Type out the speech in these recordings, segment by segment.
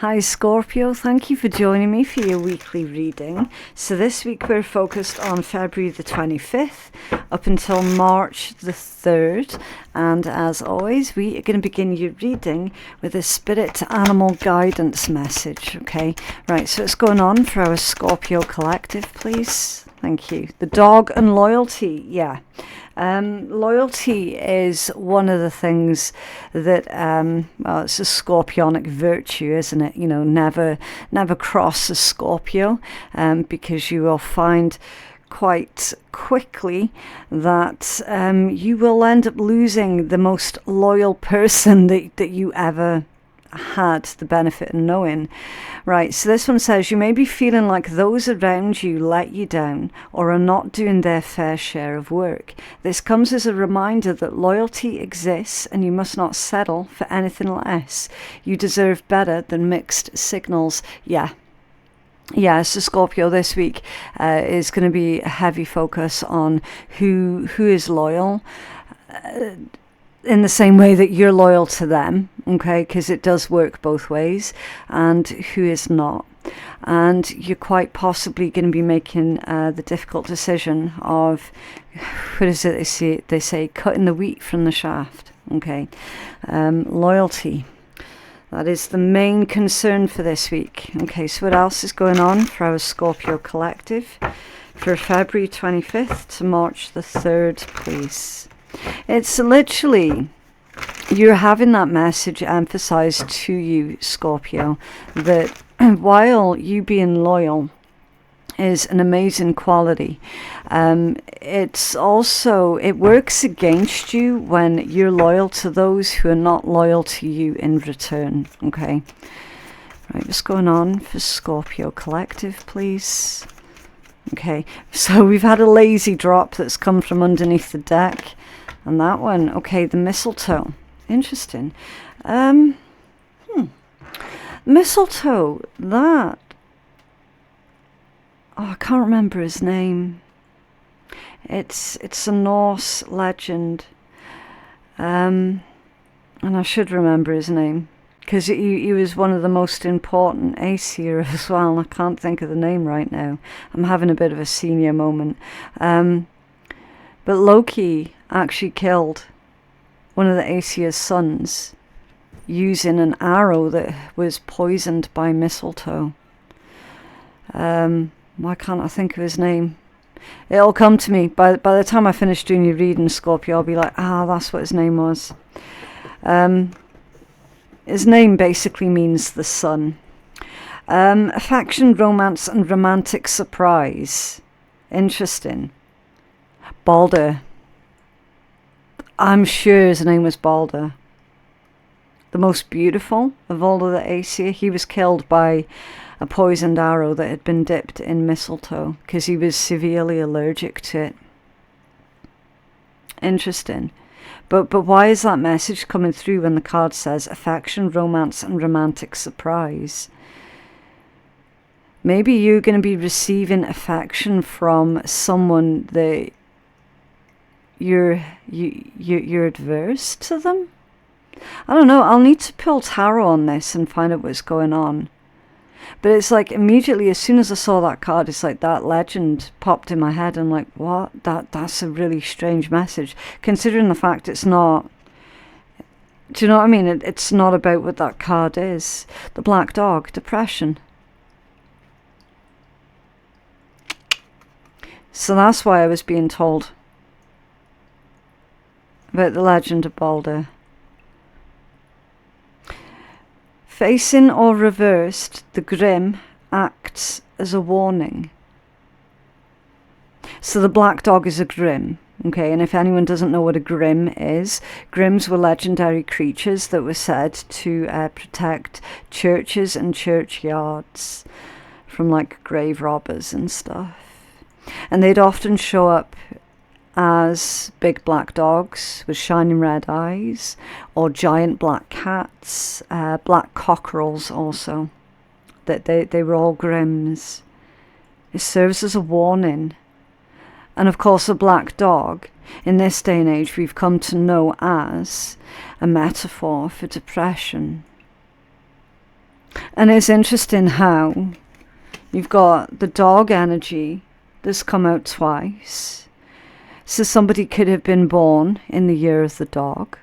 Hi Scorpio, thank you for joining me for your weekly reading. So this week we're focused on February the 25th up until March the 3rd. And as always, we are going to begin your reading with a spirit animal guidance message. Okay, right, so what's going on for our Scorpio collective, please? Thank you. The dog and loyalty, yeah. Loyalty is one of the things that, well, it's a scorpionic virtue, isn't it? You know, never cross a Scorpio, because you will find quite quickly that you will end up losing the most loyal person that you ever had the benefit of knowing. Right, so this one says you may be feeling like those around you let you down or are not doing their fair share of work. This comes as a reminder that loyalty exists and you must not settle for anything less. You deserve better than mixed signals. Yeah, so Scorpio this week is going to be a heavy focus on who is loyal, in the same way that you're loyal to them, okay, because it does work both ways, and who is not. And you're quite possibly going to be making the difficult decision of, what is it they say, cutting the wheat from the shaft, okay. Loyalty. That is the main concern for this week. Okay, so what else is going on for our Scorpio collective for February 25th to March the 3rd, please? It's literally, you're having that message emphasized to you, Scorpio, that while you being loyal is an amazing quality, it's also, it works against you when you're loyal to those who are not loyal to you in return. Okay, right, what's going on for Scorpio collective, please? Okay, so we've had a lazy drop that's come from underneath the deck. And that one, okay, the mistletoe. Interesting. Mistletoe, that... Oh, I can't remember his name. It's a Norse legend. And I should remember his name. Because he was one of the most important Aesir as well. And I can't think of the name right now. I'm having a bit of a senior moment. But Loki actually killed one of the Aesir's sons using an arrow that was poisoned by mistletoe. Why can't I think of his name? It'll come to me. By the time I finish doing your reading, Scorpio, I'll be like, that's what his name was. His name basically means the sun. Affection, romance, and romantic surprise. Interesting. Balder. I'm sure his name was Balder. The most beautiful of all of the Aesir. He was killed by a poisoned arrow that had been dipped in mistletoe because he was severely allergic to it. Interesting. But why is that message coming through when the card says affection, romance, and romantic surprise? Maybe you're going to be receiving affection from someone that you're adverse to them. I don't know. I'll need to pull tarot on this and find out what's going on. But it's like immediately as soon as I saw that card, it's like that legend popped in my head. I'm like, what? That's a really strange message, considering the fact it's not. Do you know what I mean? It's not about what that card is. The black dog, depression. So that's why I was being told about the legend of Balder. Facing or reversed, the grim acts as a warning. So the black dog is a grim, okay? And if anyone doesn't know what a grim is, grims were legendary creatures that were said to protect churches and churchyards from like grave robbers and stuff. And they'd often show up as big black dogs with shining red eyes, or giant black cats, black cockerels also. That they were all grims. It serves as a warning. And of course a black dog, in this day and age, we've come to know as a metaphor for depression. And it's interesting how you've got the dog energy that's come out twice. So somebody could have been born in the year of the dog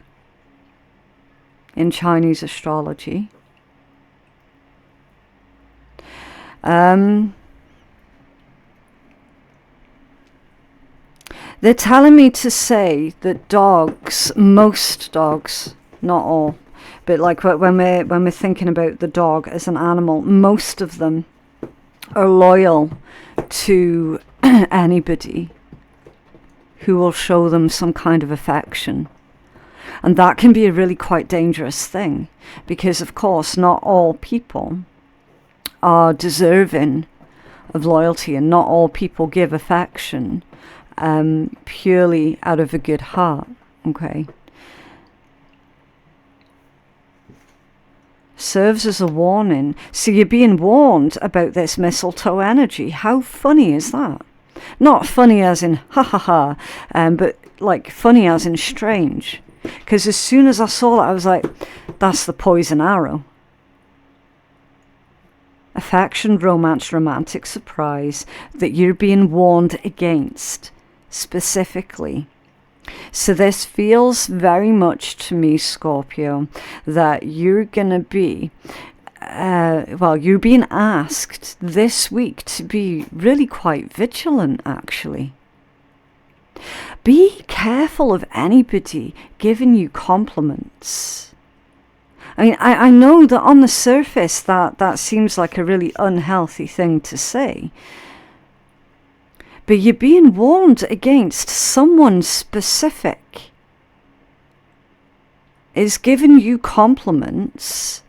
in Chinese astrology. They're telling me to say that dogs, most dogs, not all, but like when we're thinking about the dog as an animal, most of them are loyal to anybody who will show them some kind of affection. And that can be a really quite dangerous thing, because of course not all people are deserving of loyalty, and not all people give affection purely out of a good heart. Okay, serves as a warning. So you're being warned about this mistletoe energy. How funny is that? Not funny as in ha ha ha, but like funny as in strange. Because as soon as I saw that, I was like, that's the poison arrow. Affection, romance, romantic surprise that you're being warned against specifically. So this feels very much to me, Scorpio, that you're going to be, you're being asked this week to be really quite vigilant, actually. Be careful of anybody giving you compliments. I mean, I know that on the surface that seems like a really unhealthy thing to say. But you're being warned against someone specific is giving you compliments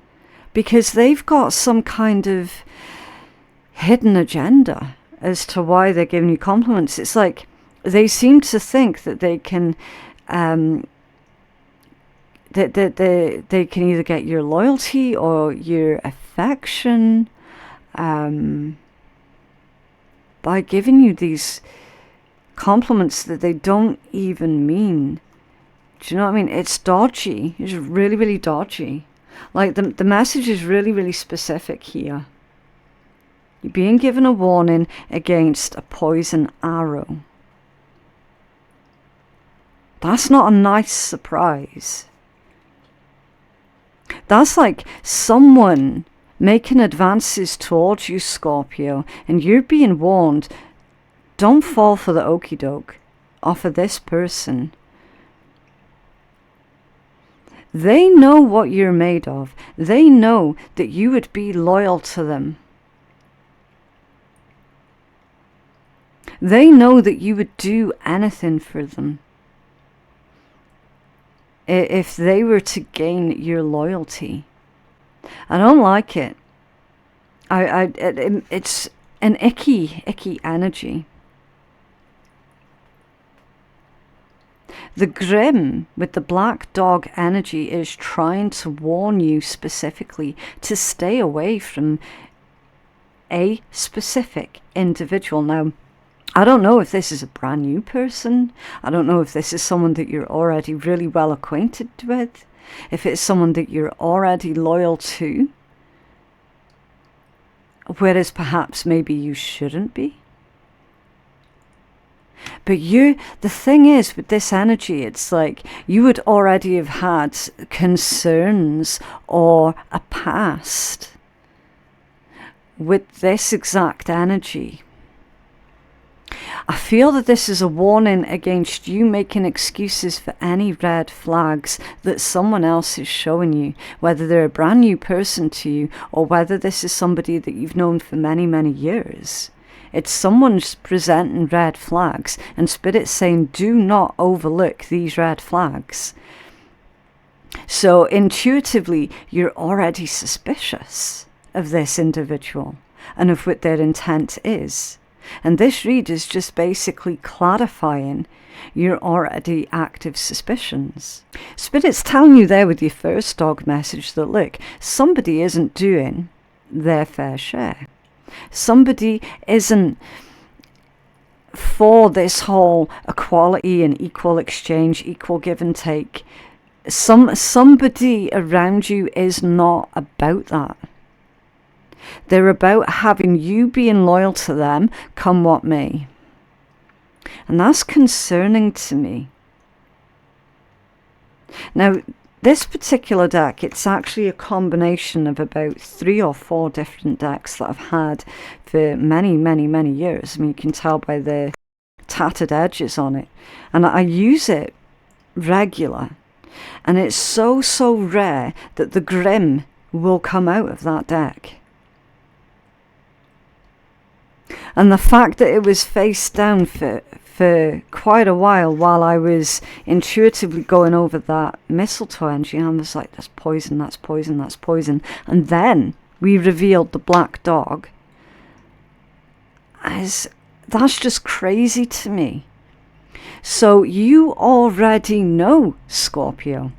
because they've got some kind of hidden agenda as to why they're giving you compliments. It's like they seem to think that they can they can either get your loyalty or your affection by giving you these compliments that they don't even mean. Do you know what I mean? It's dodgy. It's really, really dodgy. Like the message is really, really specific here. You're being given a warning against a poison arrow. That's not a nice surprise. That's like someone making advances towards you, Scorpio, and you're being warned, don't fall for the okie doke off of this person. They know what you're made of. They know that you would be loyal to them. They know that you would do anything for them if they were to gain your loyalty. I don't like it. It's an icky energy. The Grim with the black dog energy is trying to warn you specifically to stay away from a specific individual. Now, I don't know if this is a brand new person. I don't know if this is someone that you're already really well acquainted with. If it's someone that you're already loyal to. Whereas perhaps maybe you shouldn't be. But the thing is with this energy, it's like you would already have had concerns or a past with this exact energy. I feel that this is a warning against you making excuses for any red flags that someone else is showing you, whether they're a brand new person to you or whether this is somebody that you've known for many, many years. It's someone's presenting red flags, and Spirit's saying, do not overlook these red flags. So intuitively, you're already suspicious of this individual and of what their intent is. And this read is just basically clarifying your already active suspicions. Spirit's telling you there with your first dog message that, look, somebody isn't doing their fair share. Somebody isn't for this whole equality and equal exchange, equal give and take. Somebody around you is not about that. They're about having you being loyal to them, come what may. And that's concerning to me. Now, this particular deck, it's actually a combination of about 3 or 4 different decks that I've had for many, many, many years. I mean, you can tell by the tattered edges on it. And I use it regular. And it's so, so rare that the Grim will come out of that deck. And the fact that it was face down for quite a while I was intuitively going over that mistletoe energy, and I was like, that's poison, that's poison, that's poison. And then we revealed the black dog. That's just crazy to me. So you already know, Scorpio,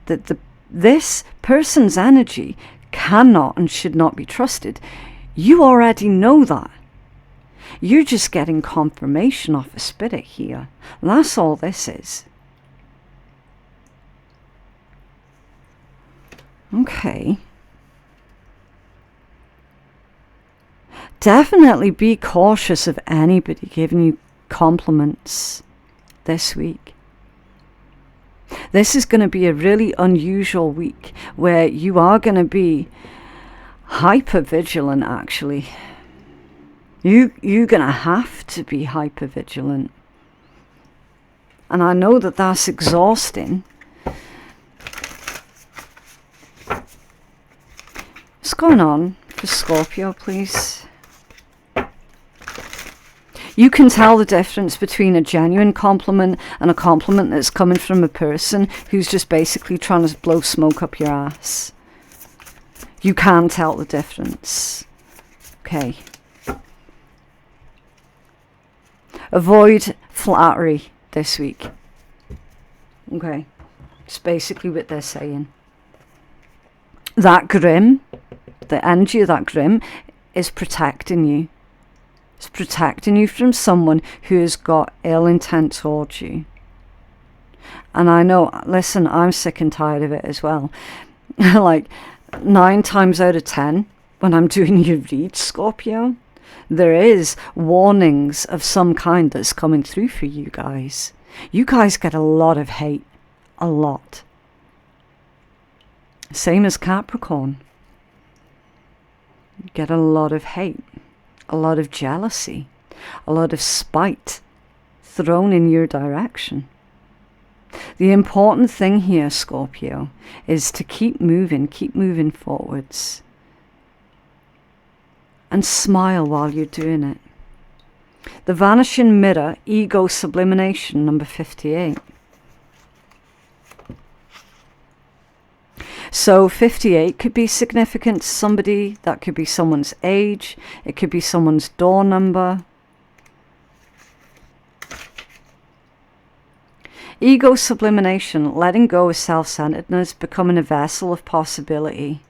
that this person's energy cannot and should not be trusted. You already know that. You're just getting confirmation off a spirit here. That's all this is. Okay. Definitely be cautious of anybody giving you compliments this week. This is going to be a really unusual week where you are going to be hyper vigilant, actually. You're going to have to be hyper vigilant. And I know that that's exhausting. What's going on for Scorpio, please? You can tell the difference between a genuine compliment and a compliment that's coming from a person who's just basically trying to blow smoke up your ass. You can tell the difference. Okay. Avoid flattery this week. Okay. It's basically what they're saying. That Grim, the energy of that Grim, is protecting you. It's protecting you from someone who has got ill intent towards you. And I know, listen, I'm sick and tired of it as well. Like, 9 times out of 10, when I'm doing your read, Scorpio, there is warnings of some kind that's coming through for you guys. You guys get a lot of hate. A lot. Same as Capricorn. You get a lot of hate. A lot of jealousy. A lot of spite thrown in your direction. The important thing here, Scorpio, is to keep moving forwards. And smile while you're doing it. The Vanishing Mirror, Ego Sublimation, number 58. So 58 could be significant to somebody. That could be someone's age. It could be someone's door number. Ego sublimation, letting go of self-centeredness, becoming a vessel of possibility.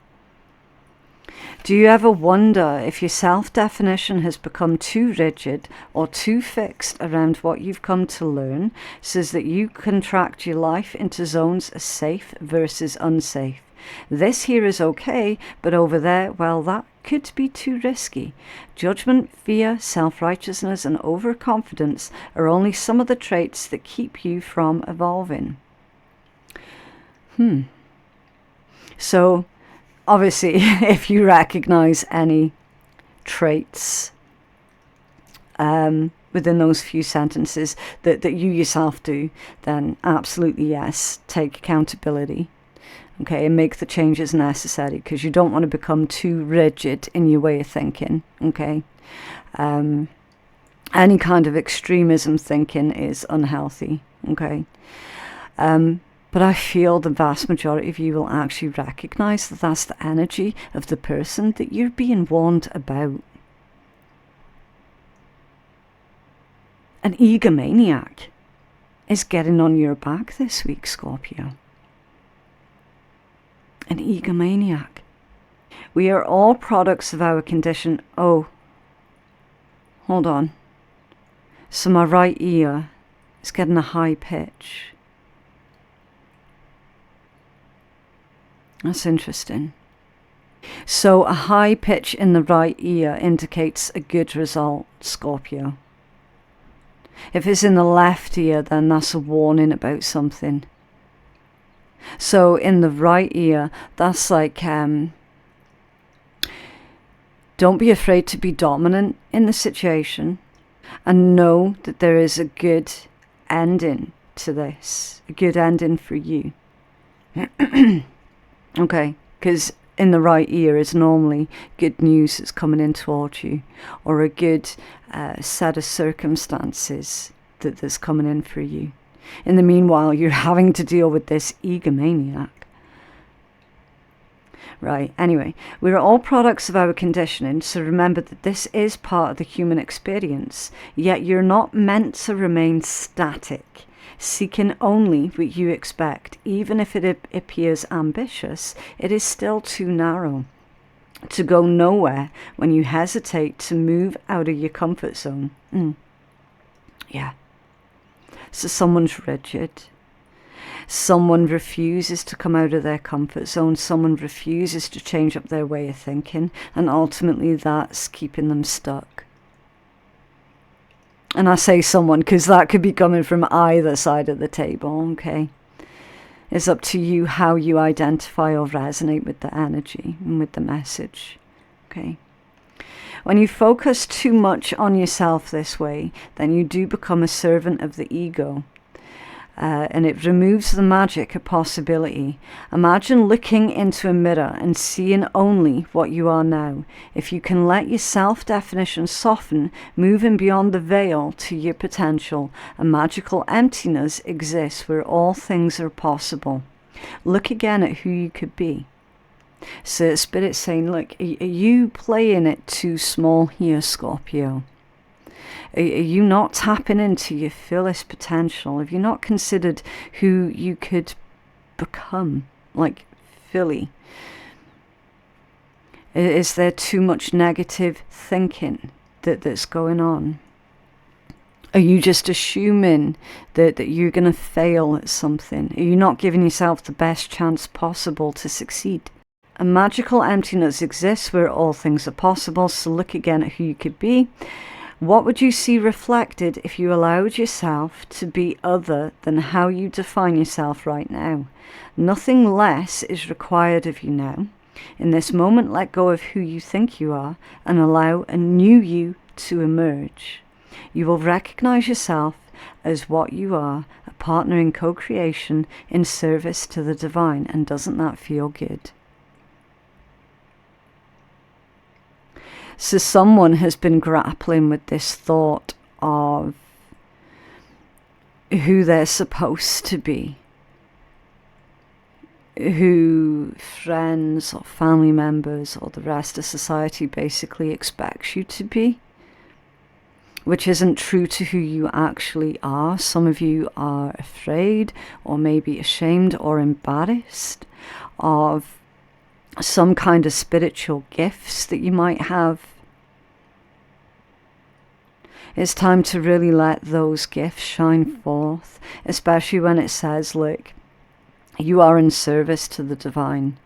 Do you ever wonder if your self-definition has become too rigid or too fixed around what you've come to learn, so that you contract your life into zones as safe versus unsafe? This here is okay, but over there, well, that could be too risky. Judgment, fear, self-righteousness, and overconfidence are only some of the traits that keep you from evolving. So, obviously, if you recognize any traits within those few sentences that you yourself do, then absolutely yes, take accountability. Okay, and make the changes necessary, because you don't want to become too rigid in your way of thinking. Okay, any kind of extremism thinking is unhealthy. Okay, but I feel the vast majority of you will actually recognize that that's the energy of the person that you're being warned about. An egomaniac is getting on your back this week, Scorpio. An egomaniac. We are all products of our condition. Oh, hold on. So my right ear is getting a high pitch. That's interesting. So a high pitch in the right ear indicates a good result, Scorpio. If it's in the left ear, then that's a warning about something. So in the right ear, that's like, don't be afraid to be dominant in the situation, and know that there is a good ending to this, a good ending for you. Okay, because in the right ear is normally good news that's coming in towards you, or a good set of circumstances that's coming in for you. In the meanwhile, you're having to deal with this egomaniac. Right, anyway, we're all products of our conditioning, so remember that this is part of the human experience, yet you're not meant to remain static, seeking only what you expect. Even if it appears ambitious, it is still too narrow to go nowhere when you hesitate to move out of your comfort zone. Yeah. So someone's rigid. Someone refuses to come out of their comfort zone. Someone refuses to change up their way of thinking. And ultimately that's keeping them stuck. And I say someone because that could be coming from either side of the table, okay? It's up to you how you identify or resonate with the energy and with the message, okay? When you focus too much on yourself this way, then you do become a servant of the ego. And it removes the magic of possibility. Imagine looking into a mirror and seeing only what you are now. If you can let your self-definition soften, moving beyond the veil to your potential, a magical emptiness exists where all things are possible. Look again at who you could be. So Spirit's saying, look, are you playing it too small here, Scorpio? Are you not tapping into your fullest potential? Have you not considered who you could become, like, fully? Is there too much negative thinking that's going on? Are you just assuming that you're going to fail at something? Are you not giving yourself the best chance possible to succeed? A magical emptiness exists where all things are possible, so look again at who you could be. What would you see reflected if you allowed yourself to be other than how you define yourself right now? Nothing less is required of you now. In this moment, let go of who you think you are and allow a new you to emerge. You will recognize yourself as what you are, a partner in co-creation in service to the divine. And doesn't that feel good? So someone has been grappling with this thought of who they're supposed to be, who friends or family members or the rest of society basically expects you to be, which isn't true to who you actually are. Some of you are afraid or maybe ashamed or embarrassed of some kind of spiritual gifts that you might have. It's time to really let those gifts shine forth, especially when it says, look, you are in service to the divine.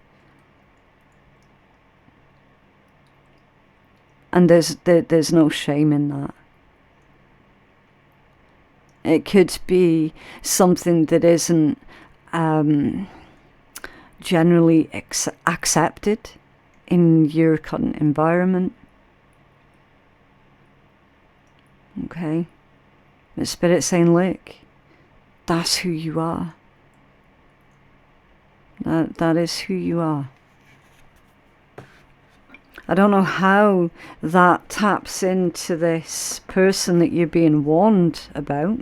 And there's no shame in that. It could be something that isn't generally accepted in your current environment. Okay? The Spirit's saying, look, that's who you are. That is who you are. I don't know how that taps into this person that you're being warned about.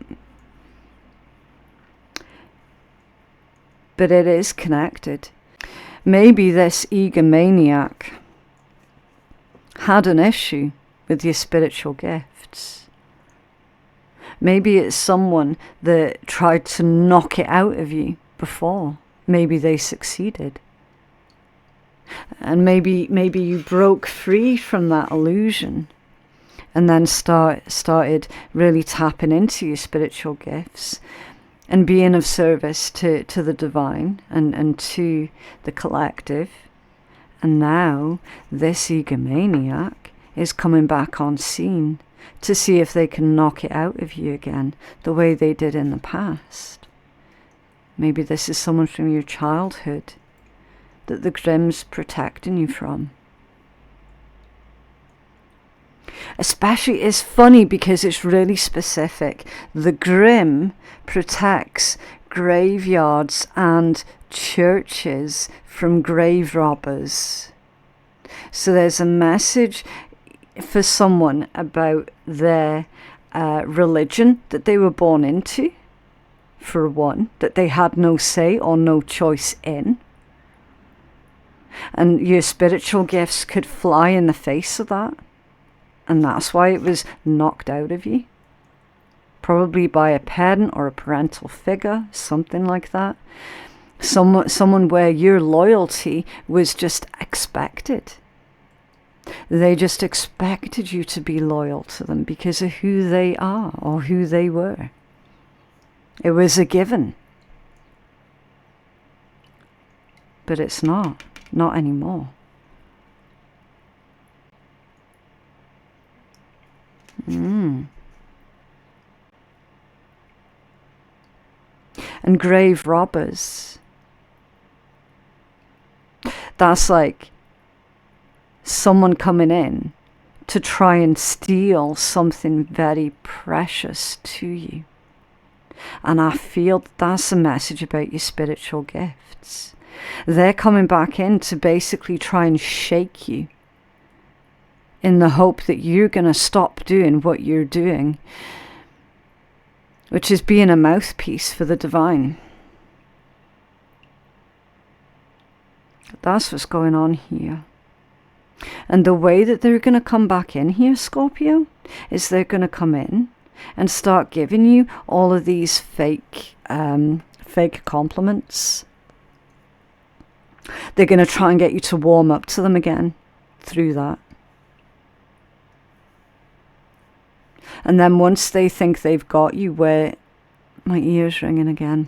But it is connected. Maybe this egomaniac had an issue with your spiritual gifts. Maybe it's someone that tried to knock it out of you before. Maybe they succeeded. And maybe you broke free from that illusion and then started really tapping into your spiritual gifts and being of service to the divine and to the collective. And now this egomaniac is coming back on scene to see if they can knock it out of you again, the way they did in the past. Maybe this is someone from your childhood that the Grimm's protecting you from. Especially, it's funny because it's really specific. The Grimm protects graveyards and churches from grave robbers. So there's a message for someone about their religion that they were born into, for one, that they had no say or no choice in. And your spiritual gifts could fly in the face of that. And that's why it was knocked out of you. Probably by a parent or a parental figure, something like that. Someone where your loyalty was just expected. They just expected you to be loyal to them because of who they are or who they were. It was a given. But it's not anymore. And grave robbers. That's like someone coming in to try and steal something very precious to you. And I feel that's a message about your spiritual gifts. They're coming back in to basically try and shake you in the hope that you're going to stop doing what you're doing, which is being a mouthpiece for the divine. That's what's going on here. And the way that they're going to come back in here, Scorpio, is they're going to come in and start giving you all of these fake compliments. They're going to try and get you to warm up to them again through that. And then once they think they've got you, where my ear's ringing again.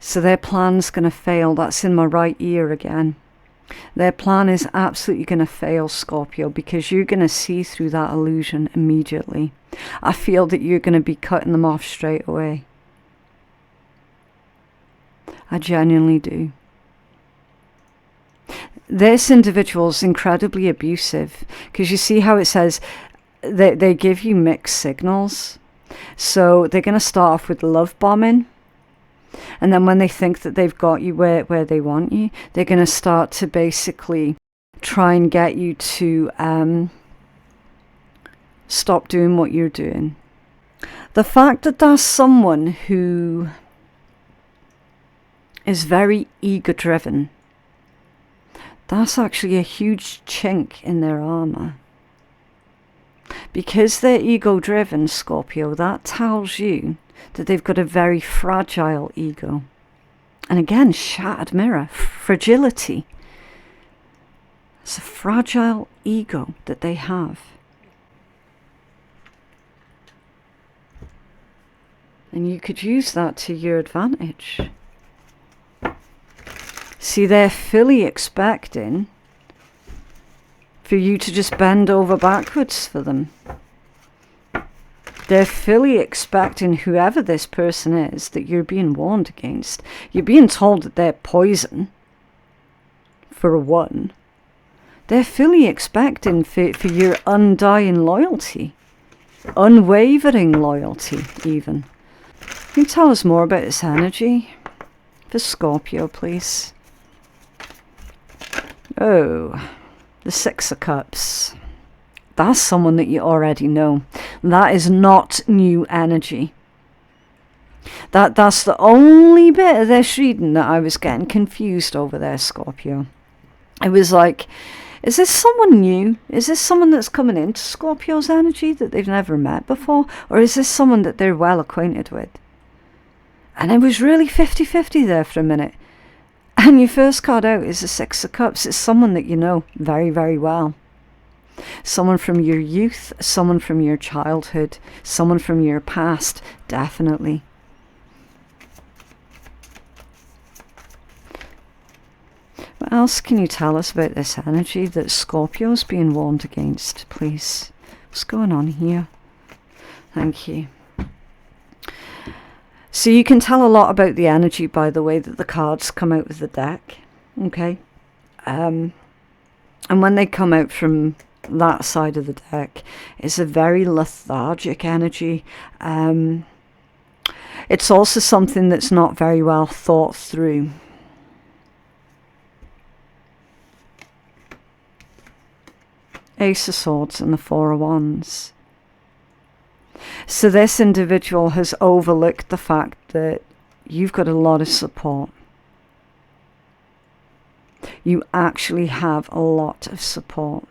So their plan's going to fail. That's in my right ear again. Their plan is absolutely going to fail, Scorpio, because you're going to see through that illusion immediately. I feel that you're going to be cutting them off straight away. I genuinely do. This individual's incredibly abusive, because you see how it says they give you mixed signals. So they're going to start off with love bombing. And then when they think that they've got you where they want you, they're going to start to basically try and get you to stop doing what you're doing. The fact that there's someone who is very ego-driven, that's actually a huge chink in their armor. Because they're ego-driven, Scorpio, that tells you that they've got a very fragile ego. And again, shattered mirror, fragility. It's a fragile ego that they have. And you could use that to your advantage. See, they're fully expecting for you to just bend over backwards for them. They're fully expecting whoever this person is that you're being warned against. You're being told that they're poison, for one. They're fully expecting for your undying loyalty. Unwavering loyalty, even. Can you tell us more about this energy? For Scorpio, please. Oh, the Six of Cups. That's someone that you already know. That is not new energy. That's the only bit of this reading that I was getting confused over there, Scorpio. It was like, is this someone new? Is this someone that's coming into Scorpio's energy that they've never met before? Or is this someone that they're well acquainted with? And it was really 50-50 there for a minute. And your first card out is the Six of Cups. It's someone that you know very, very well. Someone from your youth, someone from your childhood, someone from your past, definitely. What else can you tell us about this energy that Scorpio's being warned against, please? What's going on here? Thank you. So you can tell a lot about the energy by the way that the cards come out of the deck. Okay. And when they come out from that side of the deck, it's a very lethargic energy. It's also something that's not very well thought through. Ace of Swords and the Four of Wands. So this individual has overlooked the fact that you've got a lot of support. You actually have a lot of support.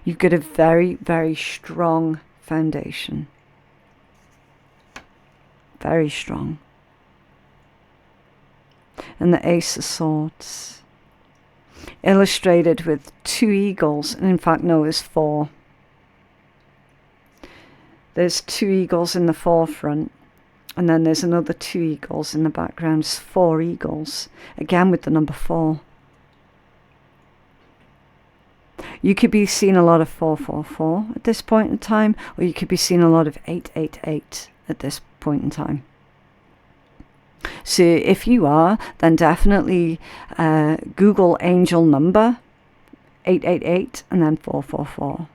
You've got a very, very strong foundation. Very strong. And the Ace of Swords, illustrated with 2 eagles, and in fact no, it's 4. There's 2 eagles in the forefront, and then there's another 2 eagles in the background. It's 4 eagles, again with the number 4. You could be seeing a lot of 444 at this point in time, or you could be seeing a lot of 888 at this point in time. So if you are, then definitely Google angel number 888 and then 444,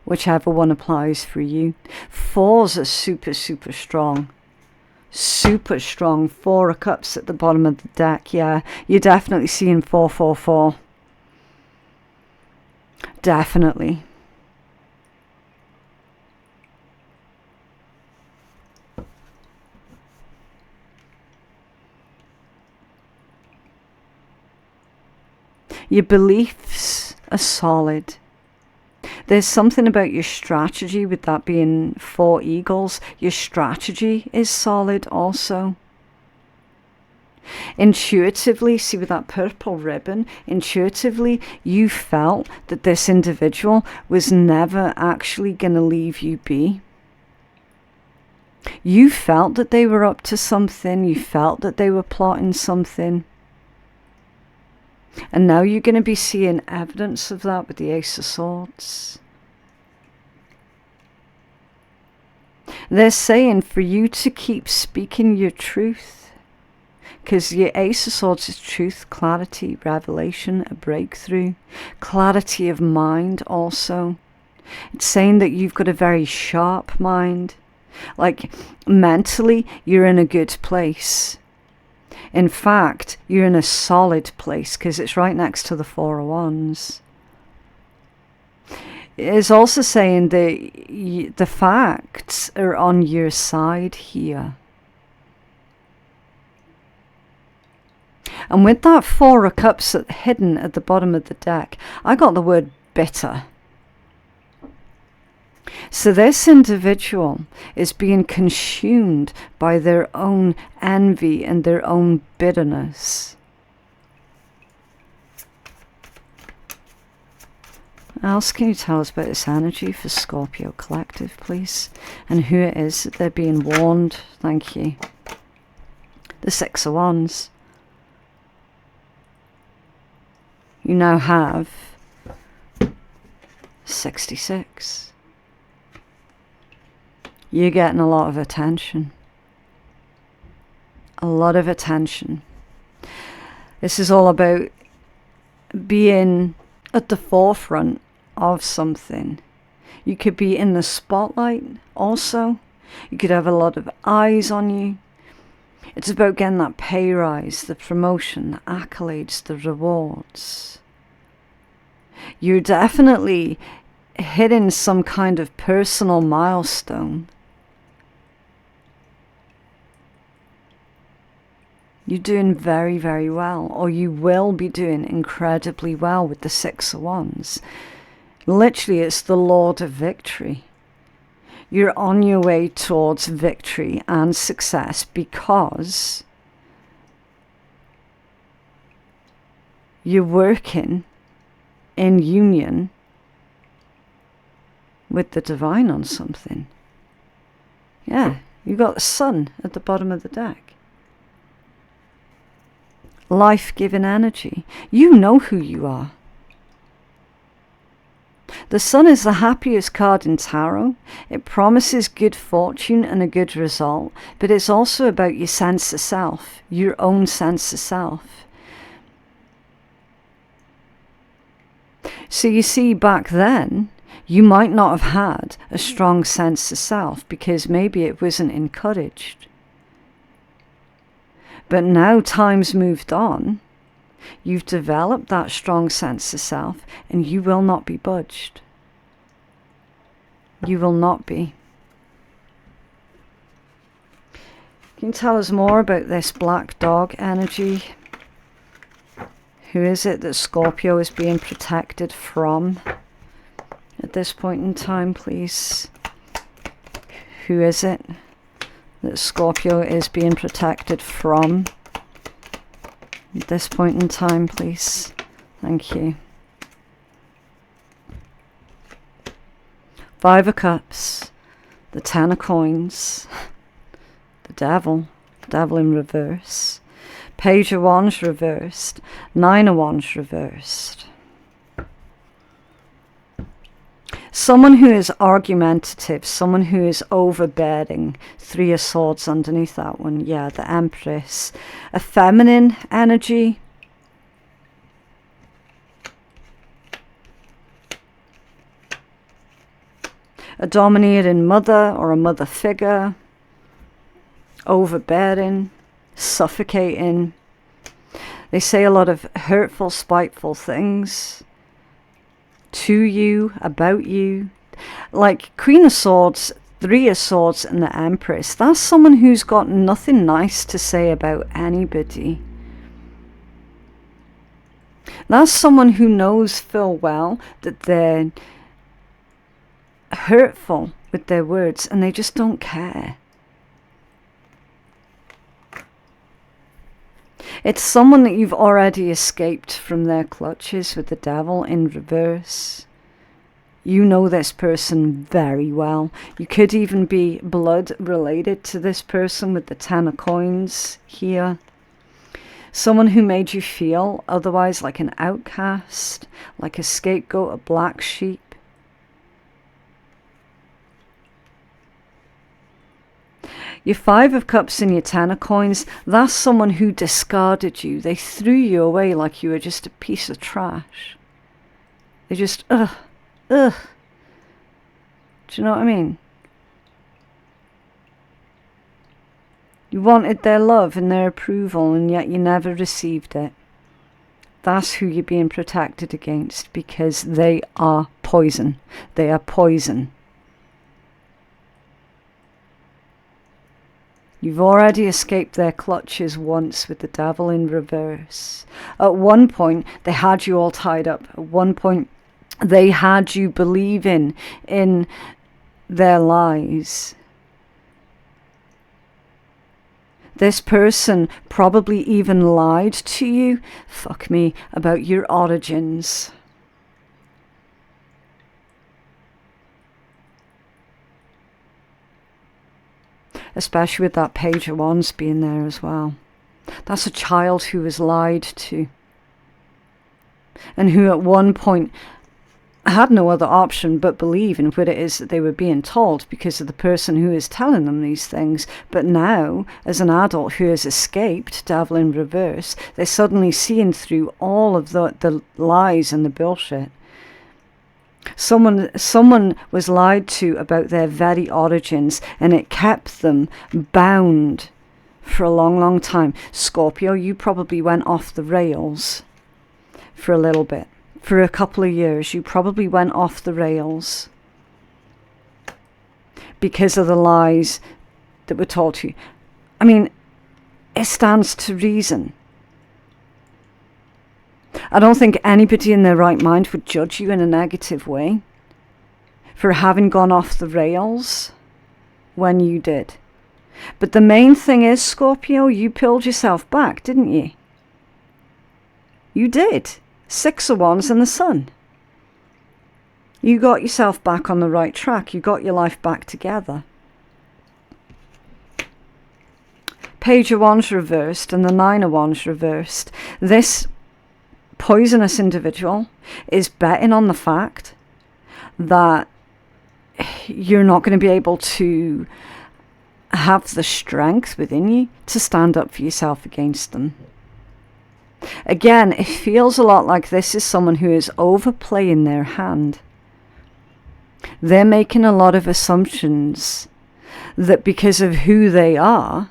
whichever one applies for you. 4s are super, super strong. Super strong. 4 of Cups at the bottom of the deck. Yeah, you're definitely seeing 444. Definitely. Your beliefs are solid. There's something about your strategy with that being 4 eagles. Your strategy is solid also. Intuitively, see with that purple ribbon, intuitively you felt that this individual was never actually going to leave you be. You felt that they were up to something. You felt that they were plotting something. And now you're going to be seeing evidence of that with the Ace of Swords. They're saying for you to keep speaking your truth. Because your Ace of Swords is truth, clarity, revelation, a breakthrough. Clarity of mind also. It's saying that you've got a very sharp mind. Like mentally, you're in a good place. In fact, you're in a solid place because it's right next to the 4 of Wands. It's also saying that the facts are on your side here. And with that 4 of Cups hidden at the bottom of the deck, I got the word bitter. So this individual is being consumed by their own envy and their own bitterness. What else can you tell us about this energy for Scorpio Collective, please? And who it is that they're being warned? Thank you. The 6 of Wands. You now have 66. You're getting a lot of attention. A lot of attention. This is all about being at the forefront of something. You could be in the spotlight also. You could have a lot of eyes on you. It's about getting that pay rise, the promotion, the accolades, the rewards. You're definitely hitting some kind of personal milestone. You're doing very, very well, or you will be doing incredibly well with the 6 of Wands. Literally, it's the Lord of Victory. You're on your way towards victory and success because you're working in union with the divine on something. Yeah, you got the Sun at the bottom of the deck. life-giving energy. You know who you are. The Sun is the happiest card in tarot. It promises good fortune and a good result, but it's also about your sense of self, your own sense of self. So you see, back then, you might not have had a strong sense of self because maybe it wasn't encouraged. But now time's moved on, you've developed that strong sense of self and you will not be budged. You will not be. Can you tell us more about this black dog energy? Who is it that Scorpio is being protected from at this point in time, please? Who is it that Scorpio is being protected from at this point in time, please? Thank you. Five of Cups, the Ten of Coins, the Devil in reverse, Page of Wands reversed, Nine of Wands reversed. Someone who is argumentative, someone who is overbearing. Three of Swords underneath that one. Yeah, the Empress. A feminine energy. A domineering mother or a mother figure. Overbearing. Suffocating. They say a lot of hurtful, spiteful things to you, about you. Like Queen of Swords, Three of Swords and the Empress. That's someone who's got nothing nice to say about anybody. That's someone who knows full well that they're hurtful with their words and they just don't care. It's someone that you've already escaped from their clutches with the Devil in reverse. You know this person very well. You could even be blood related to this person with the Ten of Coins here. Someone who made you feel otherwise like an outcast, like a scapegoat, a black sheep. Your Five of Cups and your Ten of Coins, that's someone who discarded you. They threw you away like you were just a piece of trash. They just, ugh. Do you know what I mean? You wanted their love and their approval and yet you never received it. That's who you're being protected against because they are poison. They are poison. You've already escaped their clutches once with the Devil in reverse. At one point, they had you all tied up. At one point, they had you believing in their lies. This person probably even lied to you, fuck me, about your origins. Especially with that Page of Wands being there as well. That's a child who was lied to. And who at one point had no other option but believe in what it is that they were being told because of the person who is telling them these things. But now, as an adult who has escaped Devil in reverse, they're suddenly seeing through all of the lies and the bullshit. Someone was lied to about their very origins and it kept them bound for a long, long time. Scorpio, you probably went off the rails for a little bit. For a couple of years, you probably went off the rails because of the lies that were told to you. I mean, it stands to reason. I don't think anybody in their right mind would judge you in a negative way for having gone off the rails when you did. But the main thing is, Scorpio, you pulled yourself back, didn't you? You did. Six of Wands and the Sun. You got yourself back on the right track. You got your life back together. Page of Wands reversed and the Nine of Wands reversed, this poisonous individual is betting on the fact that you're not going to be able to have the strength within you to stand up for yourself against them. Again, it feels a lot like this is someone who is overplaying their hand. They're making a lot of assumptions that because of who they are,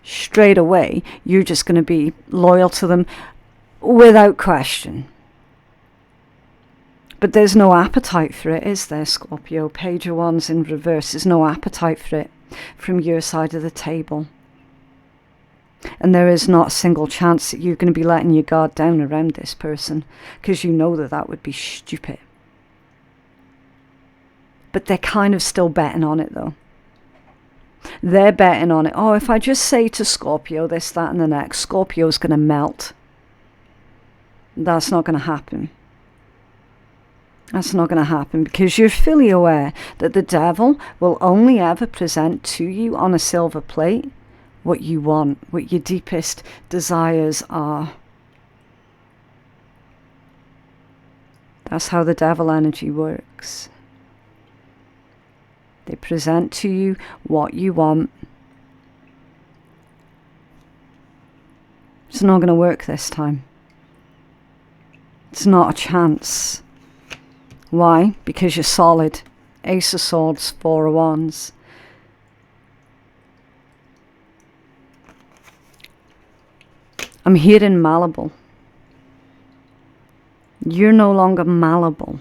straight away, you're just going to be loyal to them without question. But there's no appetite for it, is there, Scorpio? Page of Wands in reverse. There's no appetite for it from your side of the table. And there is not a single chance that you're going to be letting your guard down around this person, because you know that that would be stupid. But they're kind of still betting on it, though. They're betting on it. Oh, if I just say to Scorpio this, that, and the next, Scorpio's going to melt. That's not going to happen. That's not going to happen, because you're fully aware that the devil will only ever present to you on a silver plate what you want, what your deepest desires are. That's how the devil energy works. They present to you what you want. It's not going to work this time. It's not a chance. Why? Because you're solid. Ace of Swords, Four of Wands. I'm hearing malleable. You're no longer malleable.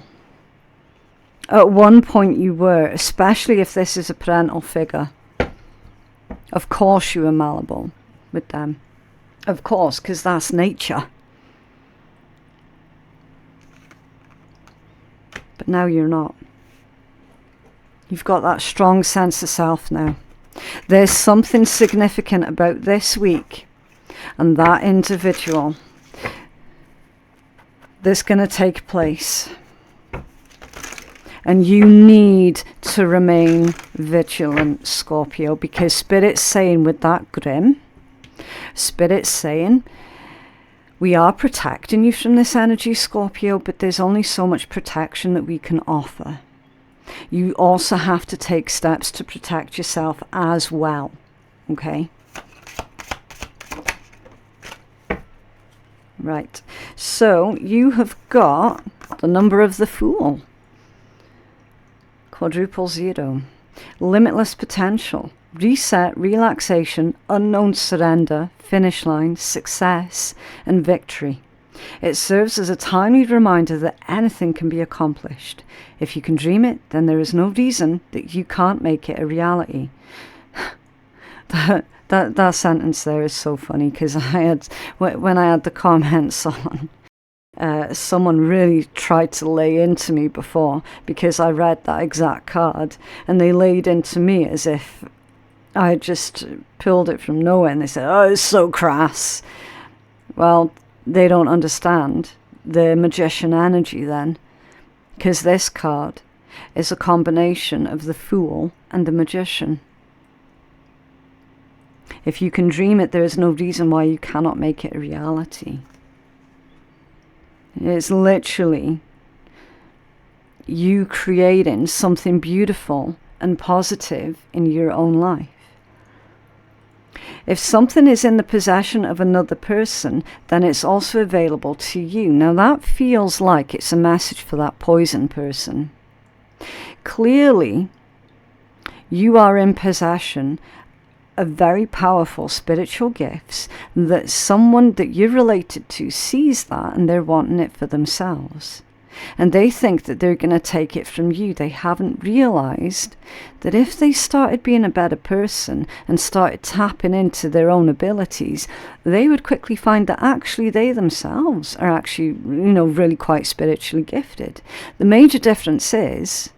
At one point you were, especially if this is a parental figure. Of course you were malleable with them. Of course, because that's nature. But now you're not. You've got that strong sense of self now. There's something significant about this week and that individual that's going to take place. And you need to remain vigilant, Scorpio, because Spirit's saying with that grim, Spirit's saying, we are protecting you from this energy, Scorpio, but there's only so much protection that we can offer. You also have to take steps to protect yourself as well, okay? Right, so you have got the number of the Fool. Quadruple zero. Limitless potential. Reset, relaxation, unknown surrender, finish line, success, and victory. It serves as a timely reminder that anything can be accomplished. If you can dream it, then there is no reason that you can't make it a reality. That sentence there is so funny, because when I had the comments on, someone really tried to lay into me before, because I read that exact card, and they laid into me as if I had just pulled it from nowhere, and they said, oh, it's so crass. Well, they don't understand the magician energy then, because this card is a combination of the Fool and the magician. If you can dream it, there is no reason why you cannot make it a reality. It's literally you creating something beautiful and positive in your own life. If something is in the possession of another person, then it's also available to you. Now that feels like it's a message for that poison person. Clearly, you are in possession of very powerful spiritual gifts that someone that you're related to sees that and they're wanting it for themselves. And they think that they're going to take it from you. They haven't realized that if they started being a better person and started tapping into their own abilities, they would quickly find that actually they themselves are actually, really quite spiritually gifted. The major difference is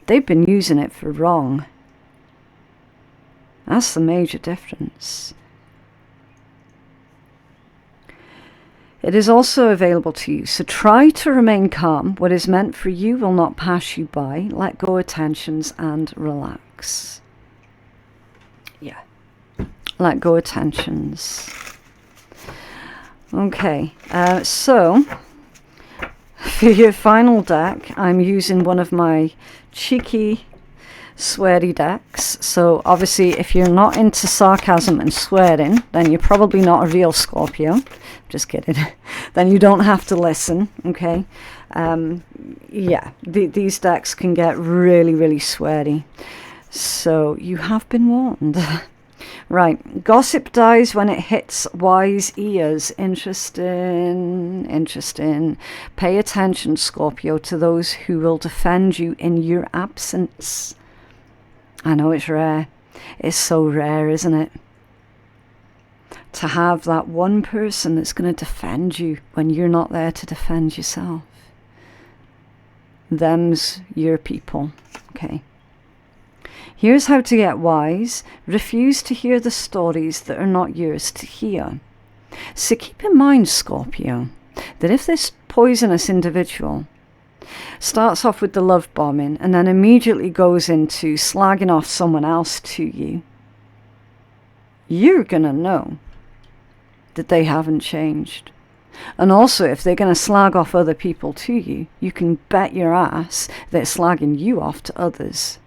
they've been using it for wrong. That's the major difference. It is also available to you, so try to remain calm. What is meant for you will not pass you by. Let go of tensions and relax. Yeah. let go of tensions. Okay, so for your final deck, I'm using one of my cheeky, sweary decks. So obviously, if you're not into sarcasm and swearing, then you're probably not a real Scorpio. Just kidding. Then you don't have to listen, okay? Yeah, these decks can get really, really sweary. So you have been warned. Right, gossip dies when it hits wise ears. Interesting, interesting. Pay attention, Scorpio, to those who will defend you in your absence. I know it's rare. It's so rare, isn't it? To have that one person that's going to defend you when you're not there to defend yourself. Them's your people, okay? Here's how to get wise. Refuse to hear the stories that are not yours to hear. So keep in mind, Scorpio, that if this poisonous individual starts off with the love bombing and then immediately goes into slagging off someone else to you, you're going to know that they haven't changed. And also, if they're going to slag off other people to you, you can bet your ass they're slagging you off to others.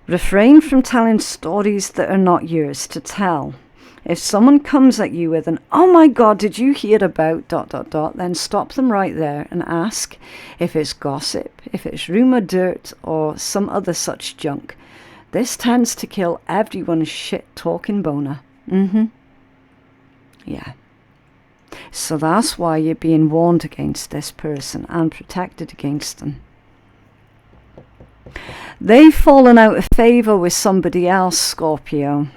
Refrain from telling stories that are not yours to tell. If someone comes at you with an, oh my God, did you hear about ... then stop them right there and ask if it's gossip, if it's rumour dirt, or some other such junk. This tends to kill everyone's shit-talking boner. Yeah. So that's why you're being warned against this person and protected against them. They've fallen out of favour with somebody else, Scorpio.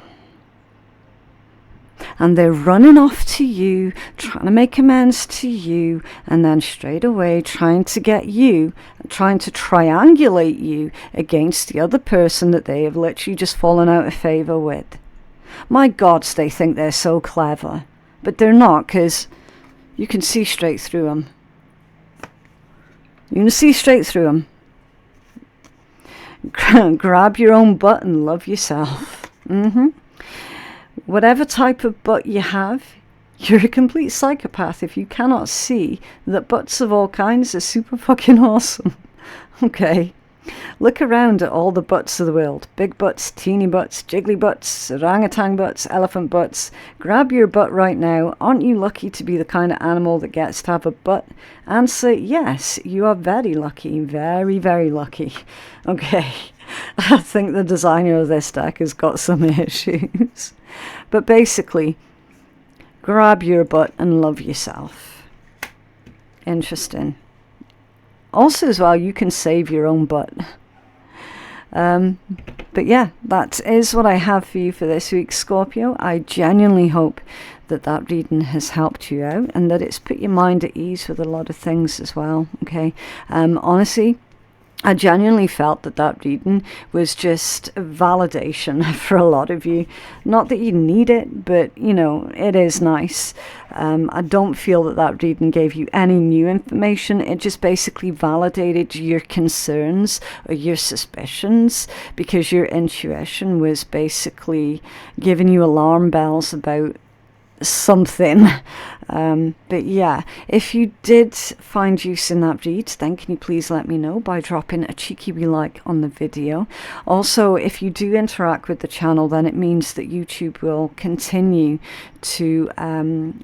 And they're running off to you, trying to make amends to you, and then straight away trying to get you, trying to triangulate you against the other person that they have literally just fallen out of favour with. My gods, they think they're so clever. But they're not, because you can see straight through them. You can see straight through them. Grab your own butt and love yourself. Whatever type of butt you have, you're a complete psychopath if you cannot see that butts of all kinds are super fucking awesome. Okay. Look around at all the butts of the world. Big butts, teeny butts, jiggly butts, orangutan butts, elephant butts. Grab your butt right now. Aren't you lucky to be the kind of animal that gets to have a butt? Answer, yes, you are very lucky. Very, very lucky. Okay. I think the designer of this deck has got some issues. But basically, grab your butt and love yourself. Interesting. Also, as well, you can save your own butt. But yeah, that is what I have for you for this week, Scorpio. I genuinely hope that that reading has helped you out and that it's put your mind at ease with a lot of things as well. Okay. Honestly, I genuinely felt that that reading was just validation for a lot of you. Not that you need it, but, you know, it is nice. I don't feel that that reading gave you any new information. It just basically validated your concerns or your suspicions because your intuition was basically giving you alarm bells about something. But yeah, if you did find use in that read, then can you please let me know by dropping a cheeky wee like on the video. Also, if you do interact with the channel, then it means that YouTube will continue to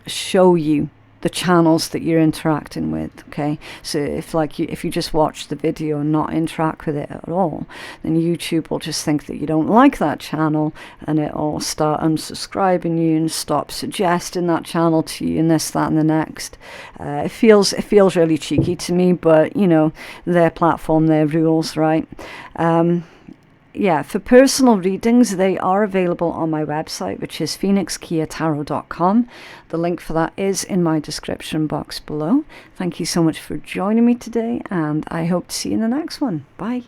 show you the channels that you're interacting with. Okay, so if you just watch the video and not interact with it at all, then YouTube will just think that you don't like that channel and it'll start unsubscribing you and stop suggesting that channel to you and this, that and the next. It feels really cheeky to me, but you know, their platform, their rules, right? Yeah, for personal readings, they are available on my website, which is phoenixkeiatarot.com. The link for that is in my description box below. Thank you so much for joining me today, and I hope to see you in the next one. Bye.